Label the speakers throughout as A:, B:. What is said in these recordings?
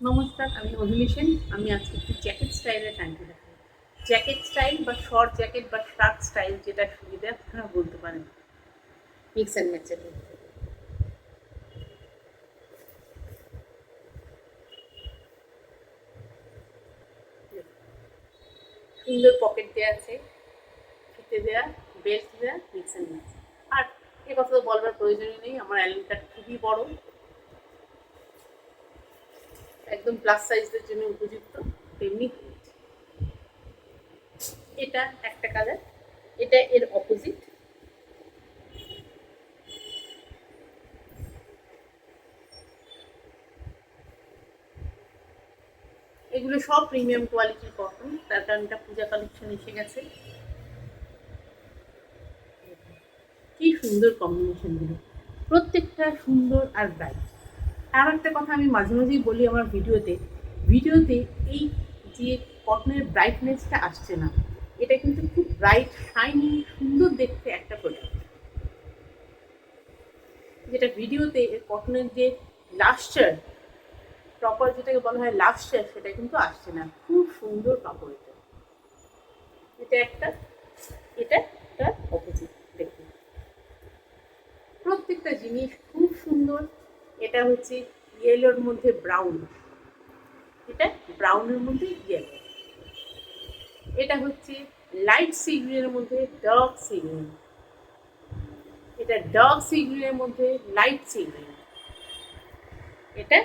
A: নমস্কার, আমি অভিলি সেন। আমি আজকে একটু জ্যাকেট স্টাইলের প্যান্টি দেখাবো। জ্যাকেট স্টাইল বা শর্ট জ্যাকেট বা শার্ট স্টাইল, যেটা সুবিধা আপনারা বলতে পারেন। মিক্স অ্যান্ড ম্যাচের মধ্যে সুন্দর পকেট দেওয়া আছে, ফিতে দেওয়া, বেল্ট দেওয়া, মিক্স অ্যান্ড ম্যাচ। আর এ কথা তো বলবার প্রয়োজনই নেই, আমার অ্যালেনটা খুবই বড়, একদম প্লাস সাইজদের জন্য উপযুক্ত। তেমনি এটা একটা কালার, এটা এর অপোজিট। এগুলো সব প্রিমিয়াম কোয়ালিটির কটন, তার কারণ এটা পূজা কালেকশন এসে গেছে। কি সুন্দর কম্বিনেশনগুলো, প্রত্যেকটা সুন্দর আর ব্রাইট। আর একটা কথা আমি মাঝে মাঝেই বলি আমার ভিডিওতে এই যে কটনের ব্রাইটনেসটা আসছে না, এটা কিন্তু খুব ব্রাইট, শাইনি, সুন্দর দেখতে একটা প্রোডাক্ট। যেটা ভিডিওতে কটনের যে লাস্টার, প্রপার যেটাকে বলা হয় লাস্টার, সেটা কিন্তু আসছে না। খুব সুন্দর কাপড় এটা। এটা একটা, এটা একটা অপোজিট। দেখুন, প্রত্যেকটা জিনিস খুব সুন্দর। এটা হচ্ছে ইয়েলোর মধ্যে ব্রাউন, এটা ব্রাউনের মধ্যে ইয়েলো। এটা হচ্ছে লাইট সি গ্রিনের মধ্যে ডার্ক সি গ্রিন, এটা ডার্ক সি গ্রিনের মধ্যে লাইট সি গ্রিন। এটা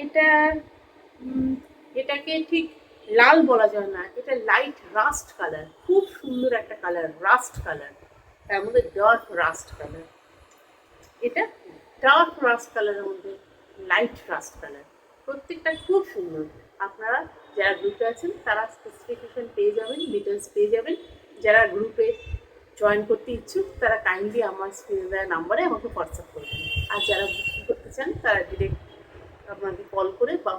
A: এটা এটাকে ঠিক লাল বলা যায় না, এটা লাইট রাস্ট কালার, খুব সুন্দর একটা কালার, রাস্ট কালার, তার মধ্যে ডার্ক রাস্ট কালার। এটা ডার্ক রাস্ট কালারের মধ্যে লাইট রাস্ট কালার। প্রত্যেকটা খুব সুন্দর। আপনারা যারা গ্রুপে আছেন তারা স্পেসিফিকেশন পেয়ে যাবেন, ডিটেলস পেয়ে যাবেন। যারা গ্রুপে জয়েন করতে ইচ্ছুক তারা কাইন্ডলি আমার স্ক্রিনে দেওয়া নাম্বারে আমাকে হোয়াটসঅ্যাপ করবেন। আর যারা বুকিং করতে চান তারা ডিরেক্ট আপনাকে কল করে বা